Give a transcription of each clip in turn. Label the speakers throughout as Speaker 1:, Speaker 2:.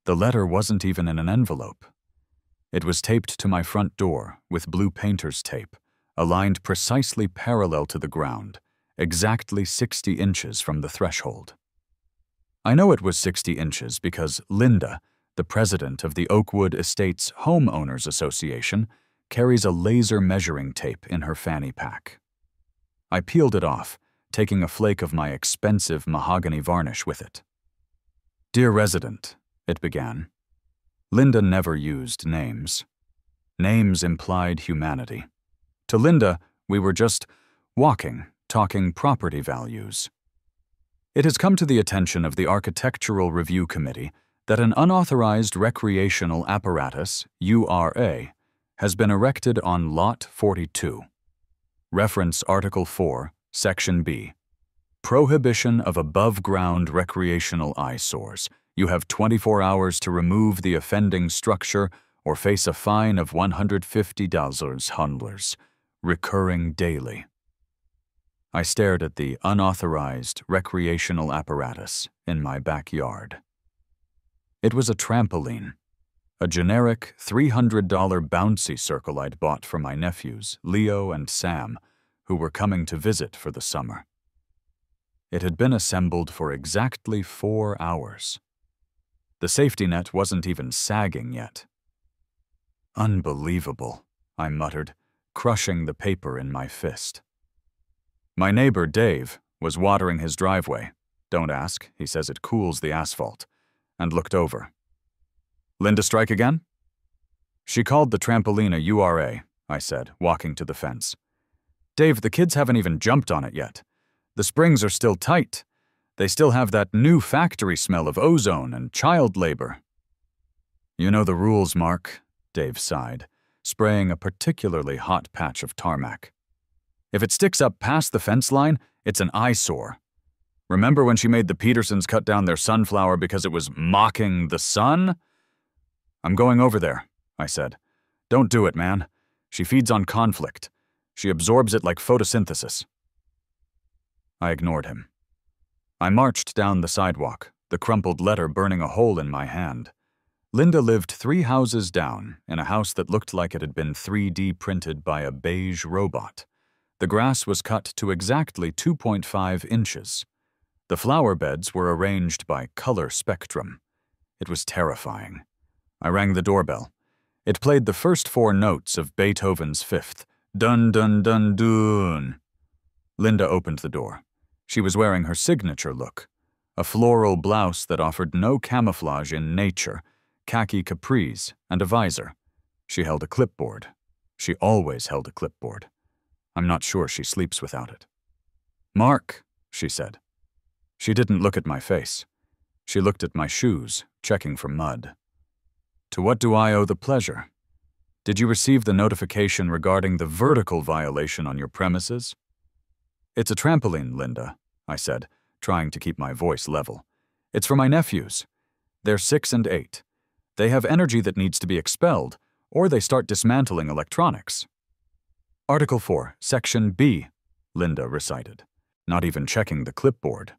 Speaker 1: The letter wasn't even in an envelope. It was taped to my front door with blue painter's tape, aligned precisely parallel to the ground, exactly 60 inches from the threshold. I know it was 60 inches because Linda, the president of the Oakwood Estates Homeowners Association, carries a laser measuring tape in her fanny pack. I peeled it off, taking a flake of my expensive mahogany varnish with it. "Dear resident," it began. Linda never used names. Names implied humanity. To Linda, we were just walking, talking property values. It has come to the attention of the Architectural Review Committee that an unauthorized recreational apparatus, URA, has been erected on Lot 42. Reference Article 4, Section B. Prohibition of above-ground recreational eyesores. You have 24 hours to remove the offending structure or face a fine of $150, recurring daily. I stared at the unauthorized recreational apparatus in my backyard. It was a trampoline, a generic $300 bouncy circle I'd bought for my nephews, Leo and Sam, who were coming to visit for the summer. It had been assembled for exactly 4 hours. The safety net wasn't even sagging yet. "Unbelievable," I muttered, crushing the paper in my fist. My neighbor, Dave, was watering his driveway. "Don't ask, he says it cools the asphalt," and looked over. "Linda strike again?" "She called the trampoline a URA," I said, walking to the fence. "Dave, the kids haven't even jumped on it yet. The springs are still tight. They still have that new factory smell of ozone and child labor." "You know the rules, Mark," Dave sighed, spraying a particularly hot patch of tarmac. "If it sticks up past the fence line, it's an eyesore. Remember when she made the Petersons cut down their sunflower because it was mocking the sun?" "I'm going over there," I said. "Don't do it, man. She feeds on conflict. She absorbs it like photosynthesis." I ignored him. I marched down the sidewalk, the crumpled letter burning a hole in my hand. Linda lived 3 houses down, in a house that looked like it had been 3D printed by a beige robot. The grass was cut to exactly 2.5 inches. The flower beds were arranged by color spectrum. It was terrifying. I rang the doorbell. It played the first 4 notes of Beethoven's Fifth. Dun dun dun dun. Linda opened the door. She was wearing her signature look, a floral blouse that offered no camouflage in nature, khaki capris, and a visor. She held a clipboard. She always held a clipboard. I'm not sure she sleeps without it. "Mark," she said. She didn't look at my face. She looked at my shoes, checking for mud. "To what do I owe the pleasure? Did you receive the notification regarding the vertical violation on your premises?" "It's a trampoline, Linda," I said, trying to keep my voice level. "It's for my nephews. They're 6 and 8. They have energy that needs to be expelled, or they start dismantling electronics." "Article 4, Section B," Linda recited, not even checking the clipboard.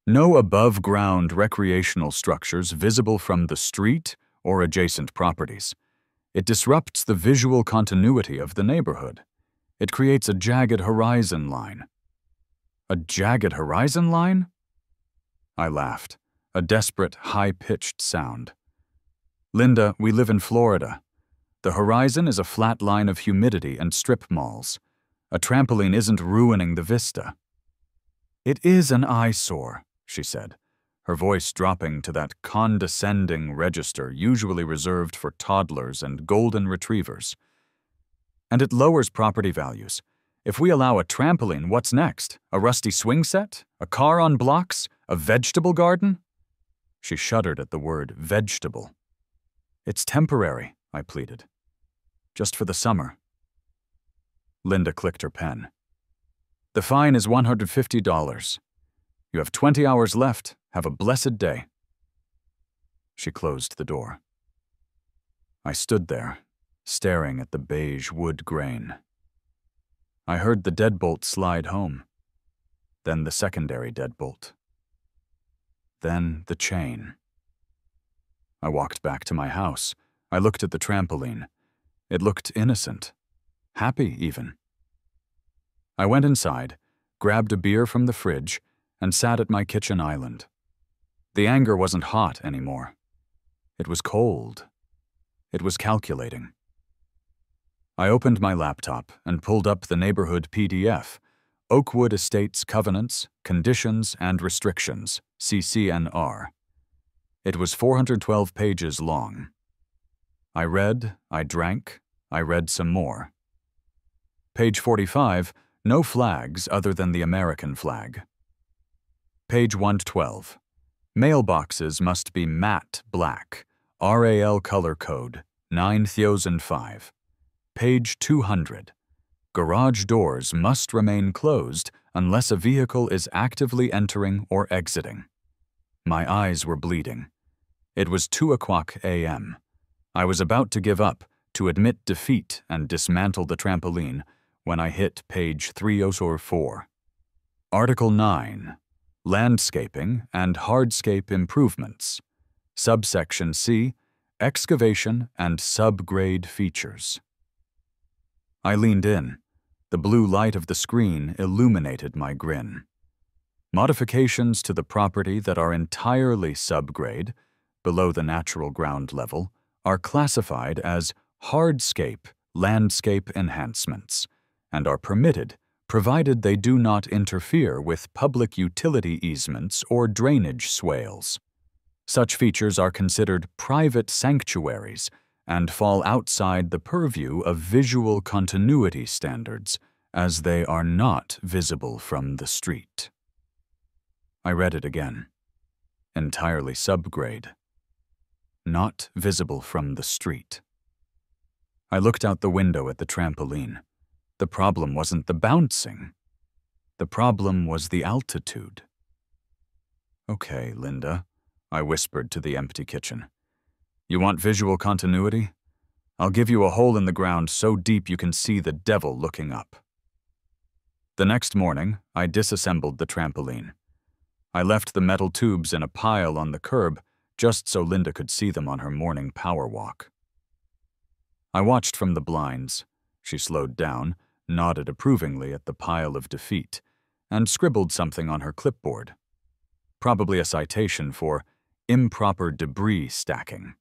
Speaker 1: "No above-ground recreational structures visible from the street or adjacent properties. It disrupts the visual continuity of the neighborhood. It creates a jagged horizon line." "A jagged horizon line?" I laughed, a desperate, high-pitched sound. "Linda, we live in Florida. The horizon is a flat line of humidity and strip malls. A trampoline isn't ruining the vista." "It is an eyesore," she said, her voice dropping to that condescending register usually reserved for toddlers and golden retrievers. "And it lowers property values. If we allow a trampoline, what's next? A rusty swing set? A car on blocks? A vegetable garden?" She shuddered at the word vegetable. "It's temporary," I pleaded. "Just for the summer." Linda clicked her pen. "The fine is $150. You have 20 hours left. Have a blessed day." She closed the door. I stood there, staring at the beige wood grain. I heard the deadbolt slide home, then the secondary deadbolt, then the chain. I walked back to my house. I looked at the trampoline. It looked innocent. Happy, even. I went inside, grabbed a beer from the fridge, and sat at my kitchen island. The anger wasn't hot anymore. It was cold. It was calculating. I opened my laptop and pulled up the neighborhood PDF, Oakwood Estates Covenants, Conditions, and Restrictions, CCNR. It was 412 pages long. I read, I drank, I read some more. Page 45, no flags other than the American flag. Page 112, mailboxes must be matte black, RAL color code, 9005. Page 200, garage doors must remain closed unless a vehicle is actively entering or exiting. My eyes were bleeding. It was 2:00 a.m. I was about to give up, to admit defeat and dismantle the trampoline, when I hit page 304. Article 9, Landscaping and Hardscape Improvements. Subsection C, Excavation and Subgrade Features. I leaned in. The blue light of the screen illuminated my grin. Modifications to the property that are entirely subgrade, below the natural ground level, are classified as hardscape landscape enhancements and are permitted, provided they do not interfere with public utility easements or drainage swales. Such features are considered private sanctuaries and fall outside the purview of visual continuity standards, as they are not visible from the street. I read it again. Entirely subgrade. Not visible from the street. I looked out the window at the trampoline. The problem wasn't the bouncing. The problem was the altitude. "Okay, Linda," I whispered to the empty kitchen. "You want visual continuity? I'll give you a hole in the ground so deep you can see the devil looking up." The next morning, I disassembled the trampoline. I left the metal tubes in a pile on the curb just so Linda could see them on her morning power walk. I watched from the blinds. She slowed down, nodded approvingly at the pile of defeat, and scribbled something on her clipboard. Probably a citation for improper debris stacking.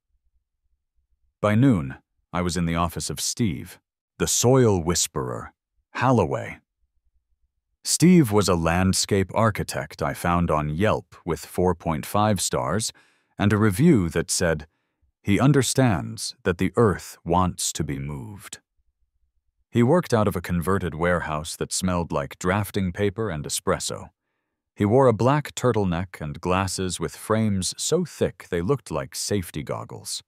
Speaker 1: By noon, I was in the office of Steve, the soil whisperer, Holloway. Steve was a landscape architect I found on Yelp with 4.5 stars and a review that said, "He understands that the earth wants to be moved." He worked out of a converted warehouse that smelled like drafting paper and espresso. He wore a black turtleneck and glasses with frames so thick they looked like safety goggles.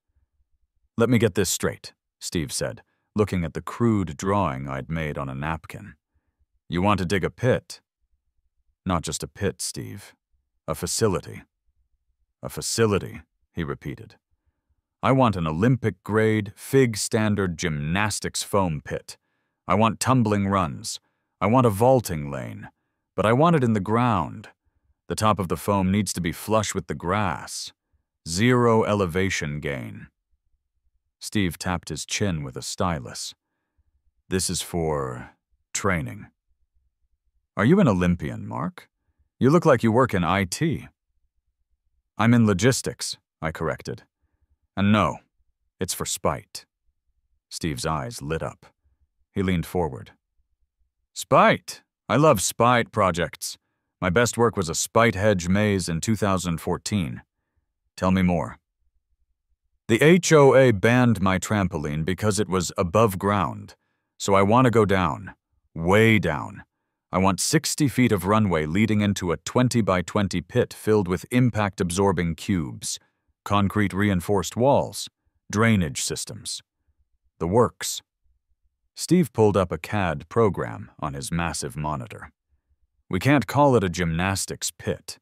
Speaker 1: "Let me get this straight," Steve said, looking at the crude drawing I'd made on a napkin. "You want to dig a pit?" "Not just a pit, Steve. A facility." "A facility," he repeated. "I want an Olympic-grade, FIG-standard gymnastics foam pit. I want tumbling runs. I want a vaulting lane. But I want it in the ground. The top of the foam needs to be flush with the grass. 0 elevation gain." Steve tapped his chin with a stylus. "This is for training." "Are you an Olympian, Mark? You look like you work in IT." "I'm in logistics," I corrected. "And no, it's for spite." Steve's eyes lit up. He leaned forward. "Spite! I love spite projects. My best work was a spite hedge maze in 2014. Tell me more." "The HOA banned my trampoline because it was above ground, so I want to go down, way down. I want 60 feet of runway leading into a 20 by 20 pit filled with impact-absorbing cubes, concrete reinforced walls, drainage systems. The works." Steve pulled up a CAD program on his massive monitor. "We can't call it a gymnastics pit.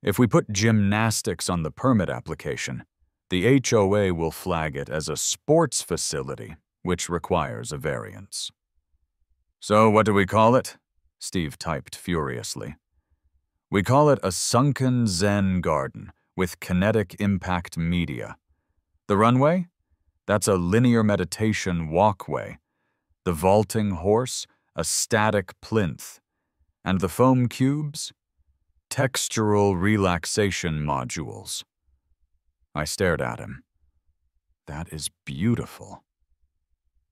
Speaker 1: If we put gymnastics on the permit application, the HOA will flag it as a sports facility, which requires a variance." "So what do we call it?" Steve typed furiously. "We call it a sunken Zen garden with kinetic impact media. The runway? That's a linear meditation walkway. The vaulting horse? A static plinth. And the foam cubes? Textural relaxation modules. I stared at him. That is beautiful.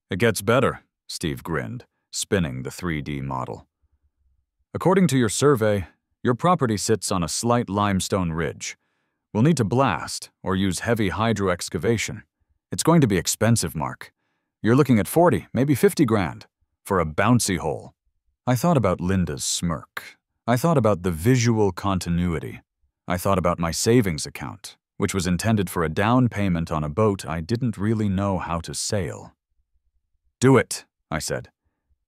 Speaker 1: It gets better, Steve grinned, spinning the 3D model. According to your survey, your property sits on a slight limestone ridge. We'll need to blast or use heavy hydro-excavation. It's going to be expensive, Mark. You're looking at 40, maybe 50 grand for a bouncy hole. I thought about Linda's smirk. I thought about the visual continuity. I thought about my savings account, which was intended for a down payment on a boat I didn't really know how to sail. Do it, I said.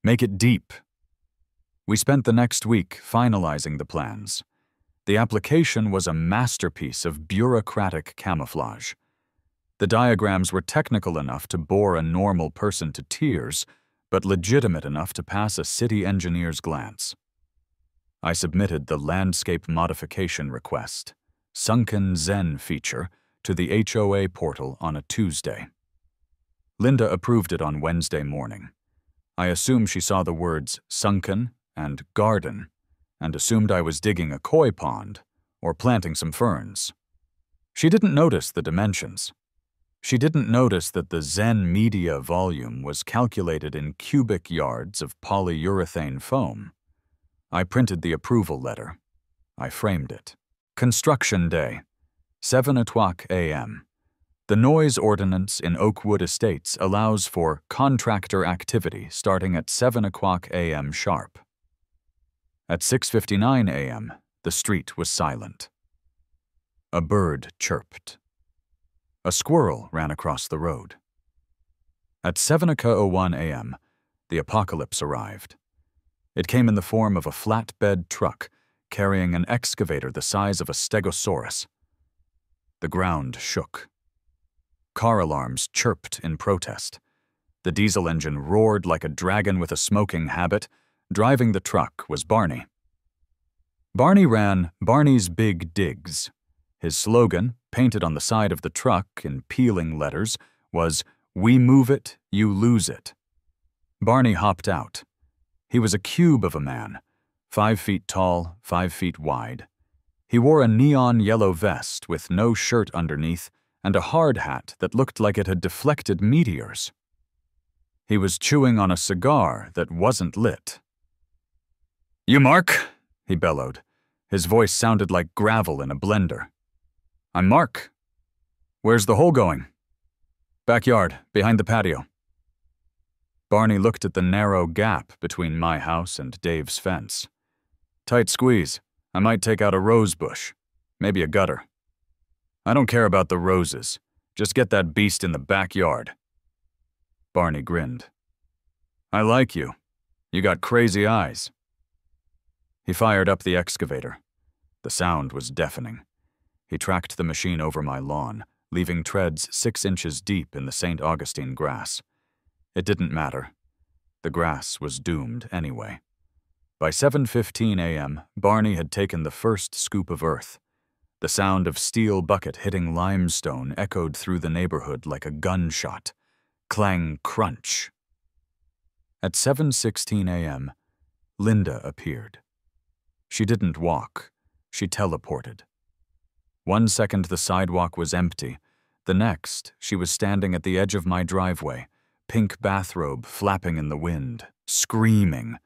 Speaker 1: Make it deep. We spent the next week finalizing the plans. The application was a masterpiece of bureaucratic camouflage. The diagrams were technical enough to bore a normal person to tears, but legitimate enough to pass a city engineer's glance. I submitted the landscape modification request, Sunken Zen feature, to the HOA portal on a Tuesday. Linda approved it on Wednesday morning. I assume she saw the words sunken and garden, and assumed I was digging a koi pond or planting some ferns. She didn't notice the dimensions. She didn't notice that the Zen media volume was calculated in cubic yards of polyurethane foam. I printed the approval letter. I framed it. Construction day, 7:00 a.m. The noise ordinance in Oakwood Estates allows for contractor activity starting at 7:00 a.m. sharp. At 6:59 a.m., the street was silent. A bird chirped. A squirrel ran across the road. At 7:01 a.m., the apocalypse arrived. It came in the form of a flatbed truck carrying an excavator the size of a stegosaurus. The ground shook. Car alarms chirped in protest. The diesel engine roared like a dragon with a smoking habit. Driving the truck was Barney. Barney ran Barney's Big Digs. His slogan, painted on the side of the truck in peeling letters, was, "We move it, you lose it." Barney hopped out. He was a cube of a man, 5 feet tall, 5 feet wide. He wore a neon yellow vest with no shirt underneath and a hard hat that looked like it had deflected meteors. He was chewing on a cigar that wasn't lit. "You, Mark?" he bellowed. His voice sounded like gravel in a blender. "I'm Mark." "Where's the hole going?" "Backyard, behind the patio." Barney looked at the narrow gap between my house and Dave's fence. "Tight squeeze. I might take out a rose bush. Maybe a gutter." "I don't care about the roses. Just get that beast in the backyard." Barney grinned. "I like you. You got crazy eyes." He fired up the excavator. The sound was deafening. He tracked the machine over my lawn, leaving treads 6 inches deep in the St. Augustine grass. It didn't matter. The grass was doomed anyway. By 7:15 a.m., Barney had taken the first scoop of earth. The sound of steel bucket hitting limestone echoed through the neighborhood like a gunshot. Clang, crunch. At 7:16 a.m., Linda appeared. She didn't walk. She teleported. 1 second the sidewalk was empty. The next, she was standing at the edge of my driveway, pink bathrobe flapping in the wind, screaming,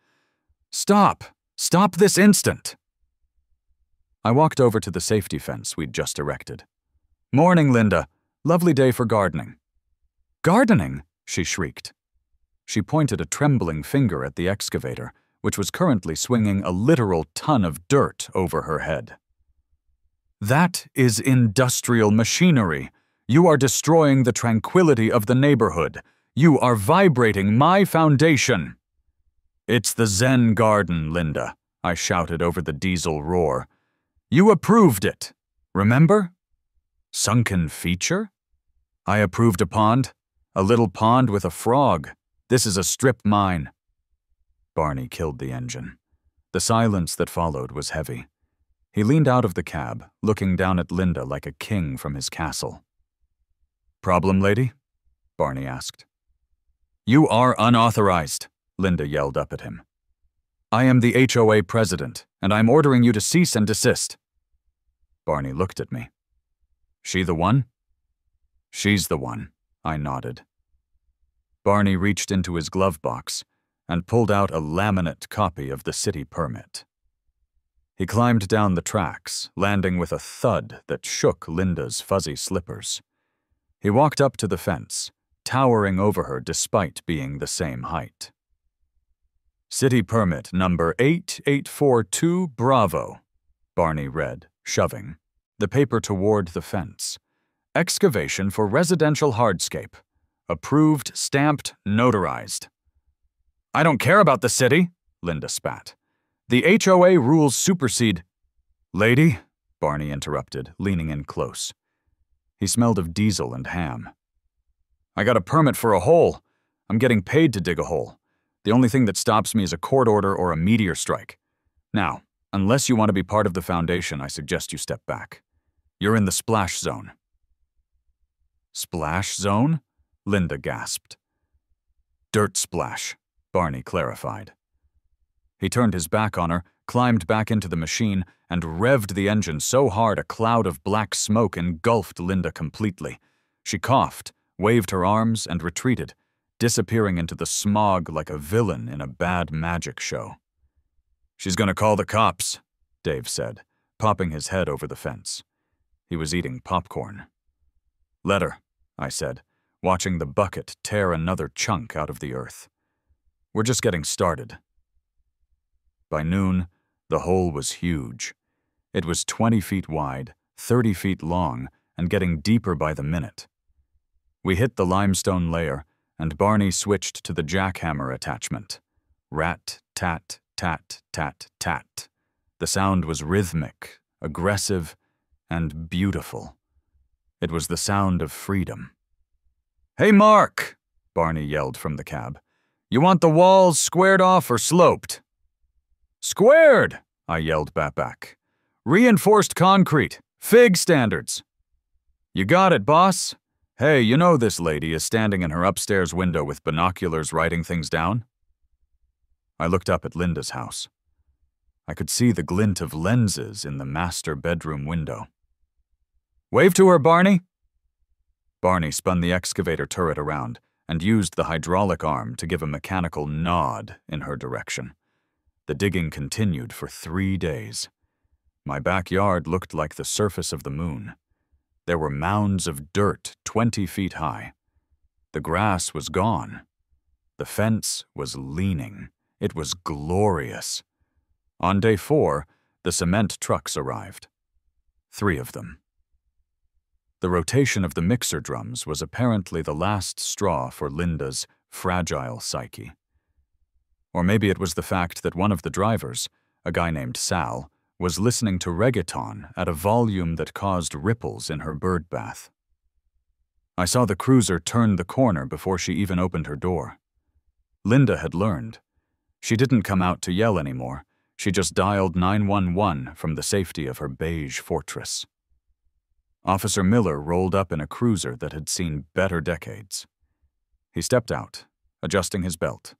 Speaker 1: "Stop! Stop this instant!" I walked over to the safety fence we'd just erected. "Morning, Linda. Lovely day for gardening." "Gardening?" she shrieked. She pointed a trembling finger at the excavator, which was currently swinging a literal ton of dirt over her head. "That is industrial machinery. You are destroying the tranquility of the neighborhood. You are vibrating my foundation." "It's the Zen garden, Linda," I shouted over the diesel roar. "You approved it. Remember? Sunken feature? I approved a pond. A little pond with a frog. This is a strip mine." Barney killed the engine. The silence that followed was heavy. He leaned out of the cab, looking down at Linda like a king from his castle. Problem, lady? Barney asked. You are unauthorized, Linda yelled up at him. I am the HOA president, and I'm ordering you to cease and desist. Barney looked at me. She the one? She's the one, I nodded. Barney reached into his glove box and pulled out a laminate copy of the city permit. He climbed down the tracks, landing with a thud that shook Linda's fuzzy slippers. He walked up to the fence, towering over her despite being the same height. City permit number 8842 Bravo, Barney read, shoving the paper toward the fence. Excavation for residential hardscape. Approved, stamped, notarized. I don't care about the city, Linda spat. The HOA rules supersede. Lady, Barney interrupted, leaning in close. He smelled of diesel and ham. I got a permit for a hole. I'm getting paid to dig a hole. The only thing that stops me is a court order or a meteor strike. Now, unless you want to be part of the foundation, I suggest you step back. You're in the splash zone. Splash zone? Linda gasped. Dirt splash, Barney clarified. He turned his back on her, climbed back into the machine, and revved the engine so hard a cloud of black smoke engulfed Linda completely. She coughed, waved her arms, and retreated, disappearing into the smog like a villain in a bad magic show. She's gonna call the cops, Dave said, popping his head over the fence. He was eating popcorn. Let her, I said, watching the bucket tear another chunk out of the earth. We're just getting started. By noon, the hole was huge. It was 20 feet wide, 30 feet long, and getting deeper by the minute. We hit the limestone layer, and Barney switched to the jackhammer attachment. Rat, tat, tat, tat, tat. The sound was rhythmic, aggressive, and beautiful. It was the sound of freedom. Hey, Mark, Barney yelled from the cab. You want the walls squared off or sloped? Squared, I yelled back. Reinforced concrete, FIG standards. You got it, boss. Hey, you know this lady is standing in her upstairs window with binoculars writing things down? I looked up at Linda's house. I could see the glint of lenses in the master bedroom window. Wave to her, Barney. Barney spun the excavator turret around and used the hydraulic arm to give a mechanical nod in her direction. The digging continued for 3 days. My backyard looked like the surface of the moon. There were mounds of dirt 20 feet high. The grass was gone. The fence was leaning. It was glorious. On day 4, the cement trucks arrived. 3 of them. The rotation of the mixer drums was apparently the last straw for Linda's fragile psyche. Or maybe it was the fact that one of the drivers, a guy named Sal, was listening to reggaeton at a volume that caused ripples in her bird bath. I saw the cruiser turn the corner before she even opened her door. Linda had learned. She didn't come out to yell anymore. She just dialed 911 from the safety of her beige fortress. Officer Miller rolled up in a cruiser that had seen better decades. He stepped out, adjusting his belt.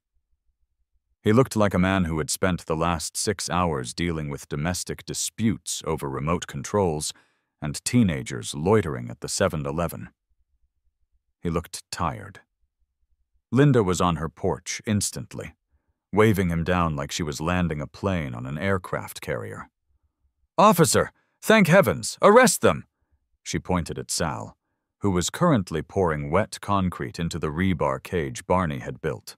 Speaker 1: He looked like a man who had spent the last 6 hours dealing with domestic disputes over remote controls and teenagers loitering at the 7-Eleven. He looked tired. Linda was on her porch instantly, waving him down like she was landing a plane on an aircraft carrier. "Officer, thank heavens, arrest them!" She pointed at Sal, who was currently pouring wet concrete into the rebar cage Barney had built.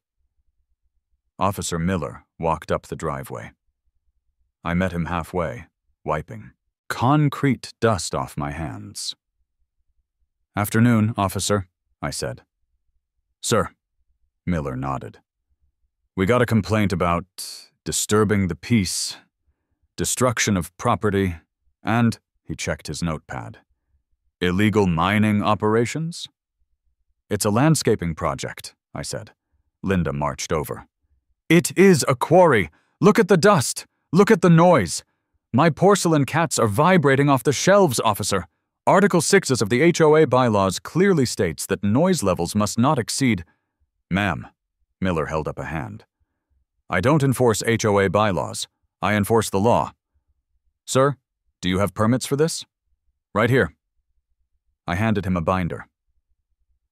Speaker 1: Officer Miller walked up the driveway. I met him halfway, wiping concrete dust off my hands. "Afternoon, officer," I said. "Sir," Miller nodded. "We got a complaint about disturbing the peace, destruction of property, and," he checked his notepad, "illegal mining operations?" "It's a landscaping project," I said. Linda marched over. "It is a quarry. Look at the dust. Look at the noise. My porcelain cats are vibrating off the shelves, officer. Article 6 of the HOA bylaws clearly states that noise levels must not exceed— Ma'am, Miller held up a hand. I don't enforce HOA bylaws. I enforce the law. Sir, do you have permits for this? Right here. I handed him a binder.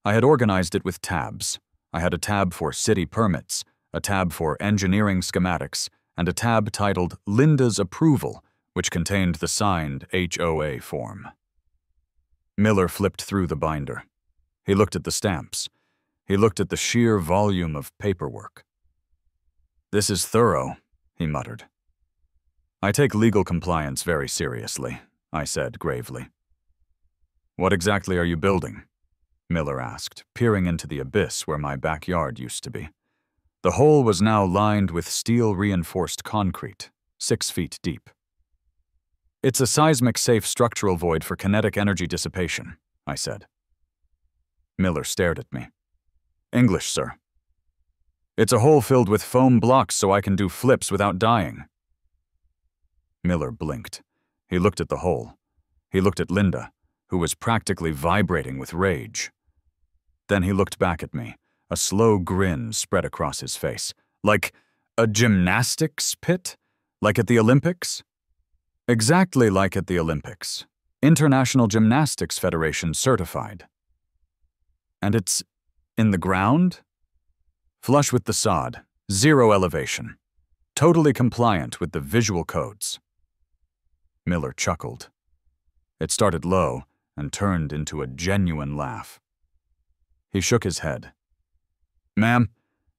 Speaker 1: I had organized it with tabs. I had a tab for city permits, a tab for engineering schematics, and a tab titled Linda's Approval, which contained the signed HOA form. Miller flipped through the binder. He looked at the stamps. He looked at the sheer volume of paperwork. This is thorough, he muttered. I take legal compliance very seriously, I said gravely. What exactly are you building? Miller asked, peering into the abyss where my backyard used to be. The hole was now lined with steel-reinforced concrete, 6 feet deep. It's a seismic-safe structural void for kinetic energy dissipation, I said. Miller stared at me. English, sir. It's a hole filled with foam blocks so I can do flips without dying. Miller blinked. He looked at the hole. He looked at Linda, who was practically vibrating with rage. Then he looked back at me. A slow grin spread across his face. Like a gymnastics pit? Like at the Olympics? Exactly like at the Olympics. International Gymnastics Federation certified. And it's in the ground? Flush with the sod, 0 elevation. Totally compliant with the visual codes. Miller chuckled. It started low and turned into a genuine laugh. He shook his head. Ma'am,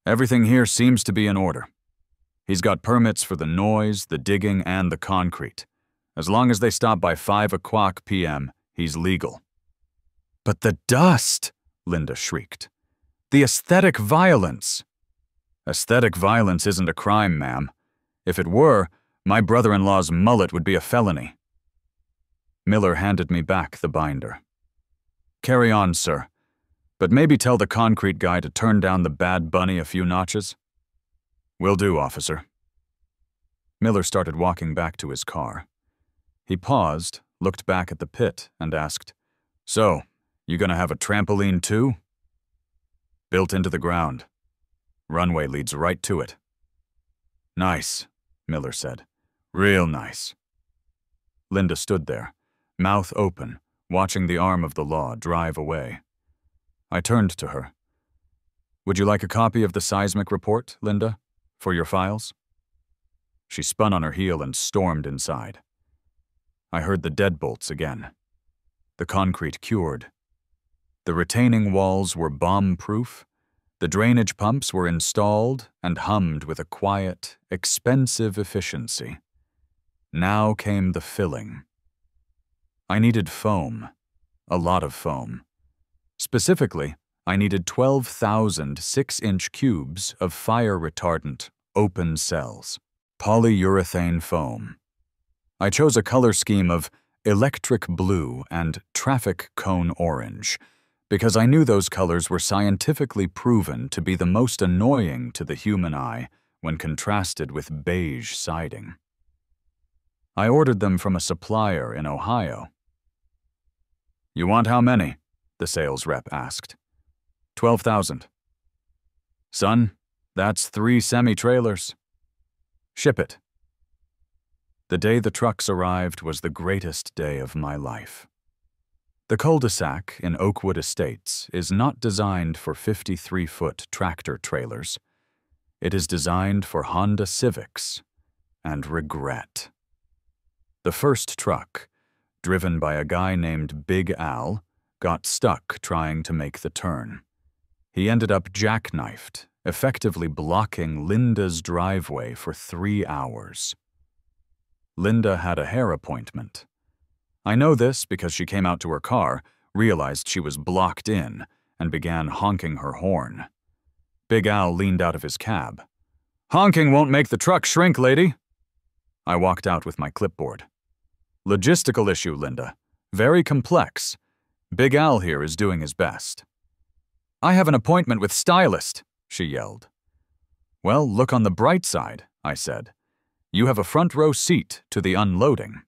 Speaker 1: everything here seems to be in order. He's got permits for the noise, the digging, and the concrete. As long as they stop by 5 o'clock p.m., he's legal. But the dust, Linda shrieked. The aesthetic violence. Aesthetic violence isn't a crime, ma'am. If it were, my brother-in-law's mullet would be a felony. Miller handed me back the binder. Carry on, sir. But maybe tell the concrete guy to turn down the bad bunny a few notches. Will do, officer. Miller started walking back to his car. He paused, looked back at the pit, and asked, So, you gonna have a trampoline too? Built into the ground. Runway leads right to it. Nice, Miller said. Real nice. Linda stood there, mouth open, watching the arm of the law drive away. I turned to her. Would you like a copy of the seismic report, Linda, for your files? She spun on her heel and stormed inside. I heard the deadbolts again. The concrete cured. The retaining walls were bomb-proof. The drainage pumps were installed and hummed with a quiet, expensive efficiency. Now came the filling. I needed foam. A lot of foam. Specifically, I needed 12,000 6-inch cubes of fire-retardant, open cells, polyurethane foam. I chose a color scheme of electric blue and traffic cone orange, because I knew those colors were scientifically proven to be the most annoying to the human eye when contrasted with beige siding. I ordered them from a supplier in Ohio. You want how many? The sales rep asked. 12,000. Son, that's 3 semi-trailers. Ship it. The day the trucks arrived was the greatest day of my life. The cul-de-sac in Oakwood Estates is not designed for 53-foot tractor trailers. It is designed for Honda Civics and regret. The first truck, driven by a guy named Big Al, got stuck trying to make the turn. He ended up jackknifed, effectively blocking Linda's driveway for 3 hours. Linda had a hair appointment. I know this because she came out to her car, realized she was blocked in, and began honking her horn. Big Al leaned out of his cab. Honking won't make the truck shrink, lady. I walked out with my clipboard. Logistical issue, Linda. Very complex. Big Al here is doing his best. I have an appointment with stylist, she yelled. Well, look on the bright side, I said. You have a front row seat to the unloading.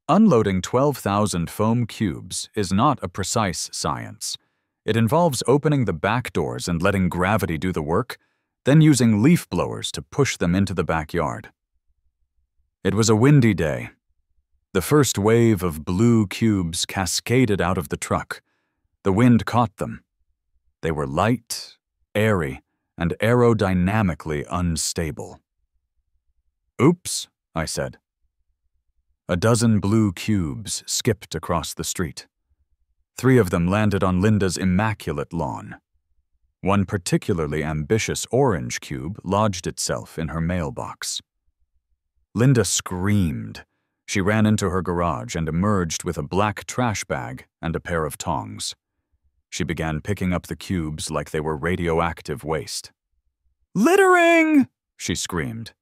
Speaker 1: Unloading 12,000 foam cubes is not a precise science. It involves opening the back doors and letting gravity do the work, then using leaf blowers to push them into the backyard. It was a windy day. The first wave of blue cubes cascaded out of the truck. The wind caught them. They were light, airy, and aerodynamically unstable. "Oops," I said. A dozen blue cubes skipped across the street. 3 of them landed on Linda's immaculate lawn. One particularly ambitious orange cube lodged itself in her mailbox. Linda screamed. She ran into her garage and emerged with a black trash bag and a pair of tongs. She began picking up the cubes like they were radioactive waste. "Littering!" she screamed.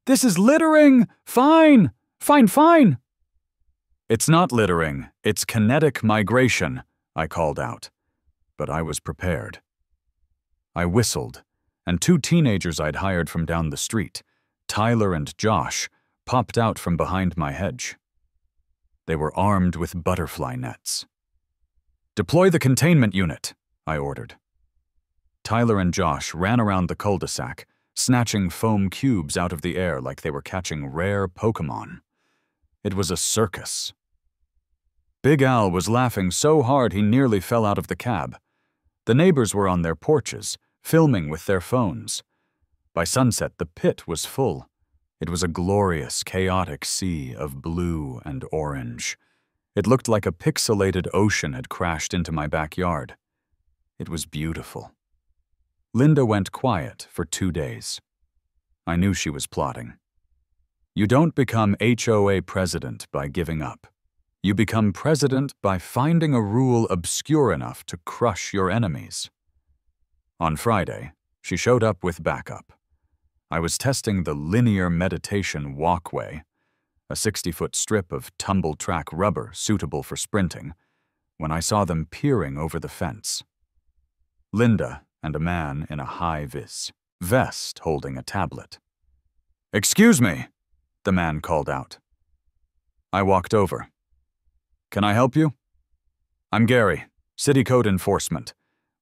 Speaker 1: "This is littering! Fine! Fine! "It's not littering, it's kinetic migration," I called out. But I was prepared. I whistled, and 2 teenagers I'd hired from down the street, Tyler and Josh, popped out from behind my hedge. They were armed with butterfly nets. "Deploy the containment unit," I ordered. Tyler and Josh ran around the cul-de-sac, snatching foam cubes out of the air like they were catching rare Pokémon. It was a circus. Big Al was laughing so hard he nearly fell out of the cab. The neighbors were on their porches, filming with their phones. By sunset, the pit was full. It was a glorious, chaotic sea of blue and orange. It looked like a pixelated ocean had crashed into my backyard. It was beautiful. Linda went quiet for 2 days. I knew she was plotting. You don't become HOA president by giving up. You become president by finding a rule obscure enough to crush your enemies. On Friday, she showed up with backup. I was testing the linear meditation walkway, a 60-foot strip of tumble-track rubber suitable for sprinting, when I saw them peering over the fence. Linda and a man in a high-vis vest holding a tablet. "Excuse me," the man called out. I walked over. "Can I help you?" "I'm Gary, City Code Enforcement.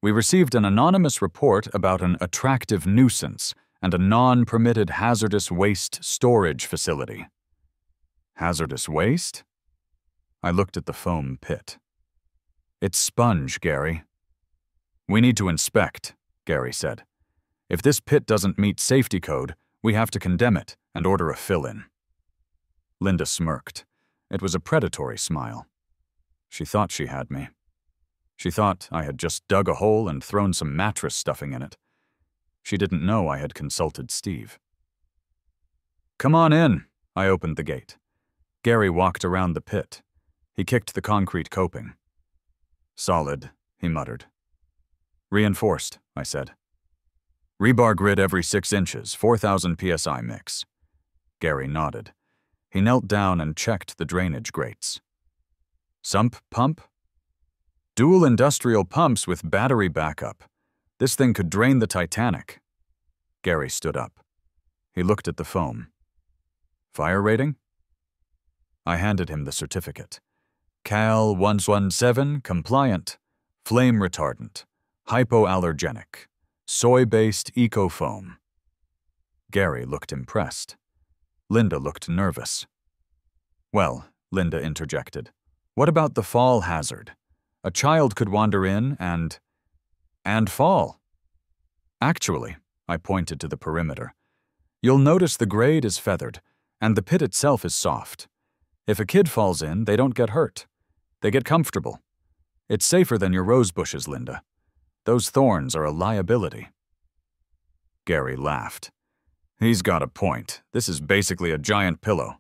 Speaker 1: We received an anonymous report about an attractive nuisance and a non-permitted hazardous waste storage facility." "Hazardous waste?" I looked at the foam pit. "It's sponge, Gary." "We need to inspect," Gary said. "If this pit doesn't meet safety code, we have to condemn it and order a fill-in." Linda smirked. It was a predatory smile. She thought she had me. She thought I had just dug a hole and thrown some mattress stuffing in it. She didn't know I had consulted Steve. "Come on in," I opened the gate. Gary walked around the pit. He kicked the concrete coping. "Solid," he muttered. "Reinforced," I said. "Rebar grid every 6 inches, 4,000 psi mix." Gary nodded. He knelt down and checked the drainage grates. "Sump pump?" "Dual industrial pumps with battery backup. This thing could drain the Titanic." Gary stood up. He looked at the foam. "Fire rating?" I handed him the certificate. Cal 117 compliant, flame retardant, hypoallergenic, soy-based eco-foam. Gary looked impressed. Linda looked nervous. "Well," Linda interjected, "what about the fall hazard? A child could wander in and fall." "Actually," I pointed to the perimeter, "you'll notice the grade is feathered, and the pit itself is soft. If a kid falls in, they don't get hurt. They get comfortable. It's safer than your rose bushes, Linda. Those thorns are a liability." Gary laughed. "He's got a point. This is basically a giant pillow."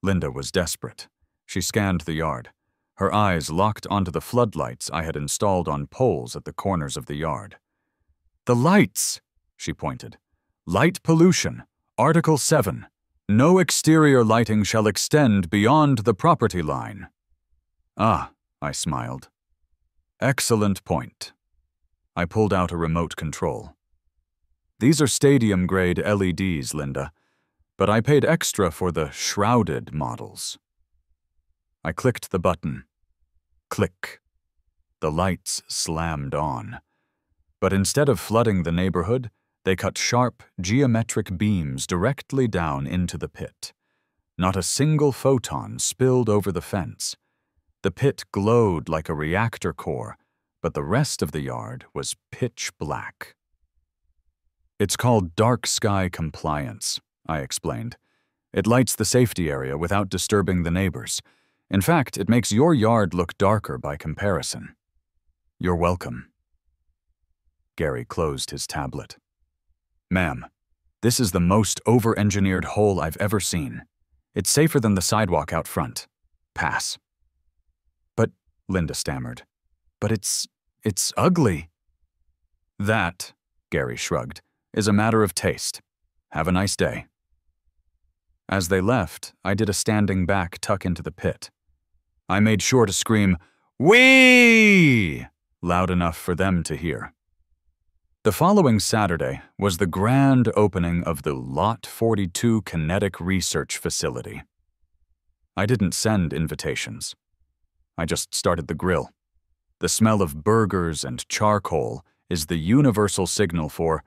Speaker 1: Linda was desperate. She scanned the yard. Her eyes locked onto the floodlights I had installed on poles at the corners of the yard. "The lights!" she pointed. "Light pollution. Article 7. No exterior lighting shall extend beyond the property line." "Ah," I smiled. "Excellent point." I pulled out a remote control. "These are stadium-grade LEDs, Linda, but I paid extra for the shrouded models." I clicked the button. Click. The lights slammed on. But instead of flooding the neighborhood, they cut sharp, geometric beams directly down into the pit. Not a single photon spilled over the fence. The pit glowed like a reactor core, but the rest of the yard was pitch black. It's called dark sky compliance, I explained. It lights the safety area without disturbing the neighbors. In fact, it makes your yard look darker by comparison. You're welcome. Gary closed his tablet. Ma'am, this is the most over-engineered hole I've ever seen. It's safer than the sidewalk out front. Pass. But, Linda stammered, but it's ugly. That, Gary shrugged, is a matter of taste. Have a nice day. As they left, I did a standing back tuck into the pit. I made sure to scream, "Whee!" loud enough for them to hear. The following Saturday was the grand opening of the Lot 42 Kinetic Research Facility. I didn't send invitations. I just started the grill. The smell of burgers and charcoal is the universal signal for,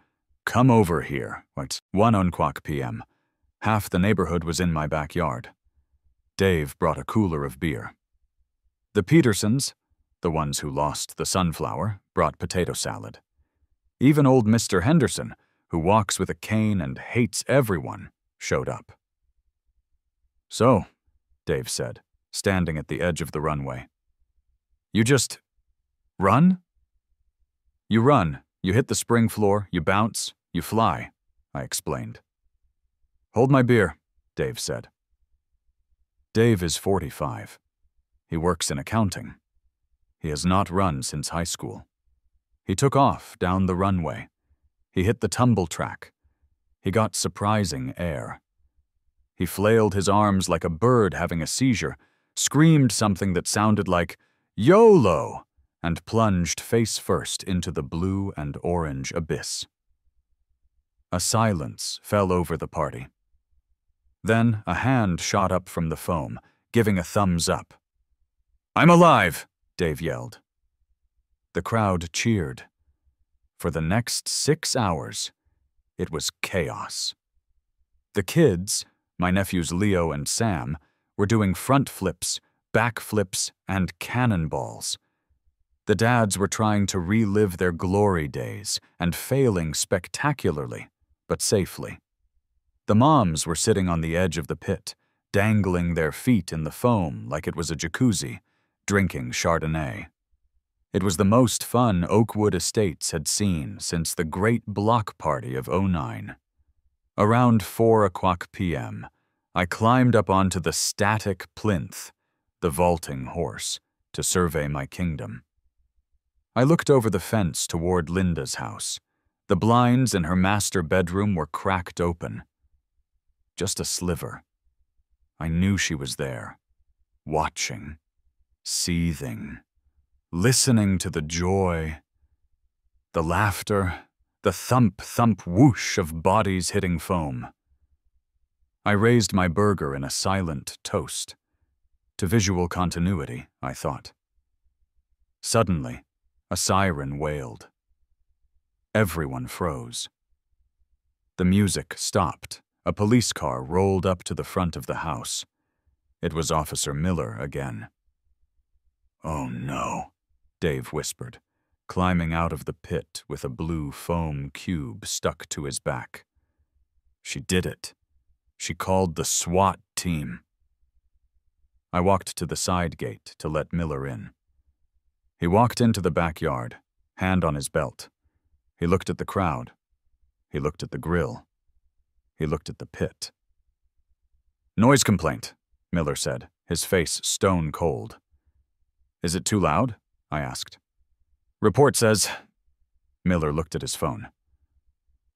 Speaker 1: come over here, at 1:00 p.m. Half the neighborhood was in my backyard. Dave brought a cooler of beer. The Petersons, the ones who lost the sunflower, brought potato salad. Even old Mr. Henderson, who walks with a cane and hates everyone, showed up. So, Dave said, standing at the edge of the runway. You just run? You run, you hit the spring floor, you bounce, you fly, I explained. Hold my beer, Dave said. Dave is 45. He works in accounting. He has not run since high school. He took off down the runway. He hit the tumble track. He got surprising air. He flailed his arms like a bird having a seizure, screamed something that sounded like YOLO, and plunged face first into the blue and orange abyss. A silence fell over the party. Then a hand shot up from the foam, giving a thumbs up. I'm alive, Dave yelled. The crowd cheered. For the next 6 hours, it was chaos. The kids, my nephews Leo and Sam, were doing front flips, back flips, and cannonballs. The dads were trying to relive their glory days and failing spectacularly, but safely. The moms were sitting on the edge of the pit, dangling their feet in the foam like it was a jacuzzi, drinking Chardonnay. It was the most fun Oakwood Estates had seen since the great block party of '09. Around 4:00 p.m., I climbed up onto the static plinth, the vaulting horse, to survey my kingdom. I looked over the fence toward Linda's house. The blinds in her master bedroom were cracked open. Just a sliver. I knew she was there, watching, seething, listening to the joy, the laughter, the thump-thump whoosh of bodies hitting foam. I raised my burger in a silent toast. To visual continuity, I thought. Suddenly, a siren wailed. Everyone froze. The music stopped. A police car rolled up to the front of the house. It was Officer Miller again. Oh no, Dave whispered, climbing out of the pit with a blue foam cube stuck to his back. She did it. She called the SWAT team. I walked to the side gate to let Miller in. He walked into the backyard, hand on his belt. He looked at the crowd. He looked at the grill. He looked at the pit. Noise complaint, Miller said, his face stone cold. Is it too loud? I asked. Report says... Miller looked at his phone.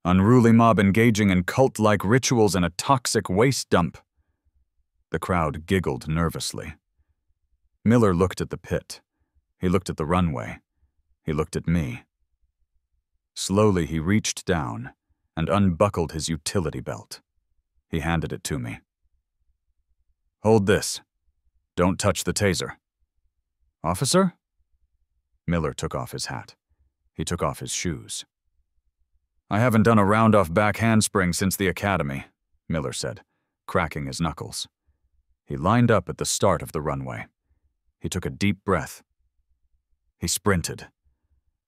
Speaker 1: Unruly mob engaging in cult-like rituals in a toxic waste dump. The crowd giggled nervously. Miller looked at the pit. He looked at the runway. He looked at me. Slowly he reached down and unbuckled his utility belt. He handed it to me. Hold this. Don't touch the taser. Officer? Miller took off his hat. He took off his shoes. I haven't done a round-off back handspring since the academy, Miller said, cracking his knuckles. He lined up at the start of the runway. He took a deep breath. He sprinted.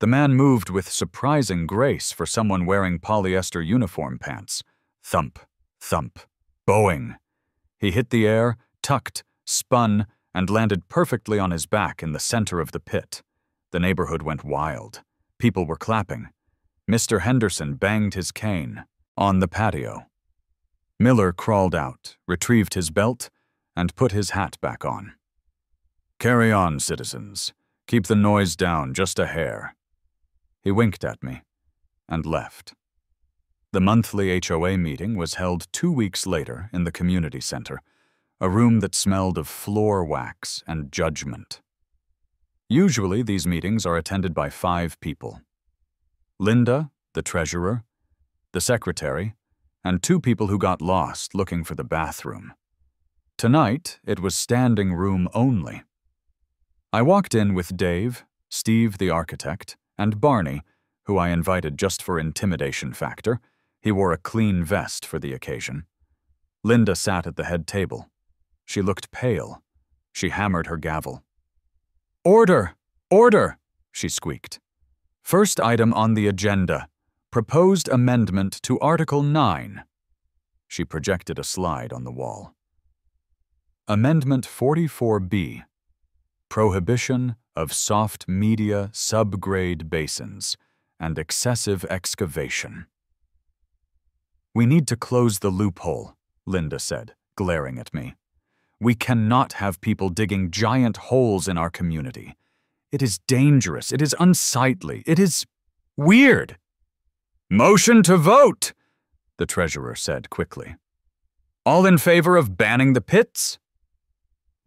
Speaker 1: The man moved with surprising grace for someone wearing polyester uniform pants. Thump, thump, boing. He hit the air, tucked, spun, and landed perfectly on his back in the center of the pit. The neighborhood went wild. People were clapping. Mr. Henderson banged his cane on the patio. Miller crawled out, retrieved his belt, and put his hat back on. Carry on, citizens. Keep the noise down just a hair. He winked at me and left. The monthly HOA meeting was held 2 weeks later in the community center, a room that smelled of floor wax and judgment. Usually, these meetings are attended by 5 people. Linda, the treasurer, the secretary, and 2 people who got lost looking for the bathroom. Tonight, it was standing room only. I walked in with Dave, Steve the architect, and Barney, who I invited just for intimidation factor. He wore a clean vest for the occasion. Linda sat at the head table. She looked pale. She hammered her gavel. Order! Order! She squeaked. First item on the agenda, proposed amendment to Article 9. She projected a slide on the wall. Amendment 44B, prohibition of soft media subgrade basins and excessive excavation. We need to close the loophole, Linda said, glaring at me. We cannot have people digging giant holes in our community. It is dangerous, it is unsightly, it is weird. Motion to vote, the treasurer said quickly. All in favor of banning the pits?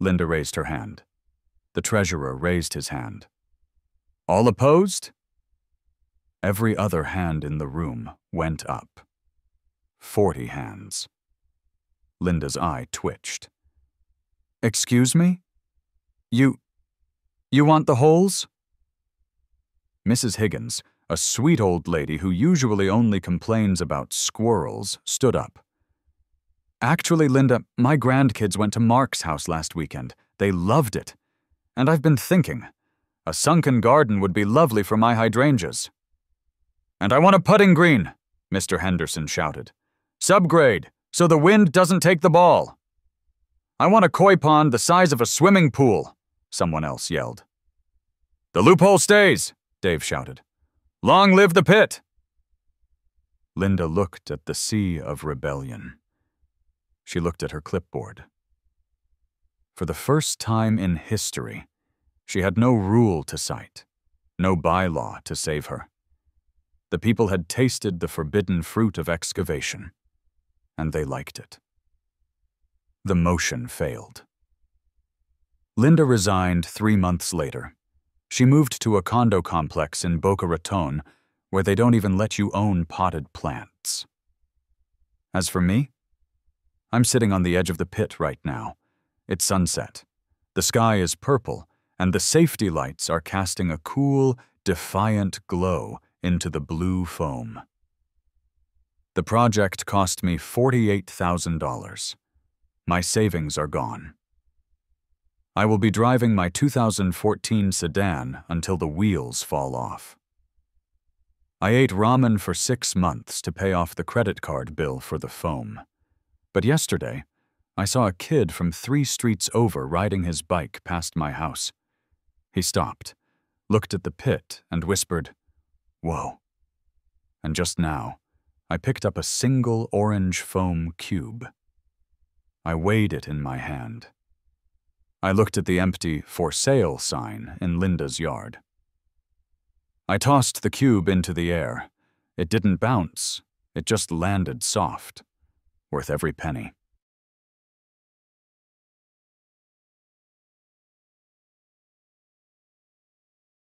Speaker 1: Linda raised her hand. The treasurer raised his hand. All opposed? Every other hand in the room went up. 40 hands. Linda's eye twitched. Excuse me? You want the holes? Mrs. Higgins, a sweet old lady who usually only complains about squirrels, stood up. Actually, Linda, my grandkids went to Mark's house last weekend. They loved it. And I've been thinking, a sunken garden would be lovely for my hydrangeas. And I want a putting green, Mr. Henderson shouted. Subgrade, so the wind doesn't take the ball. I want a koi pond the size of a swimming pool, someone else yelled. The loophole stays, Dave shouted. Long live the pit! Linda looked at the sea of rebellion. She looked at her clipboard. For the first time in history, she had no rule to cite, no bylaw to save her. The people had tasted the forbidden fruit of excavation, and they liked it. The motion failed. Linda resigned 3 months later. She moved to a condo complex in Boca Raton where they don't even let you own potted plants. As for me, I'm sitting on the edge of the pit right now. It's sunset. The sky is purple, and the safety lights are casting a cool, defiant glow into the blue foam. The project cost me $48,000. My savings are gone. I will be driving my 2014 sedan until the wheels fall off. I ate ramen for 6 months to pay off the credit card bill for the foam. But yesterday, I saw a kid from 3 streets over riding his bike past my house. He stopped, looked at the pit, and whispered, "Whoa." And just now, I picked up a single orange foam cube. I weighed it in my hand. I looked at the empty "For Sale" sign in Linda's yard. I tossed the cube into the air. It didn't bounce. It just landed soft, worth every penny.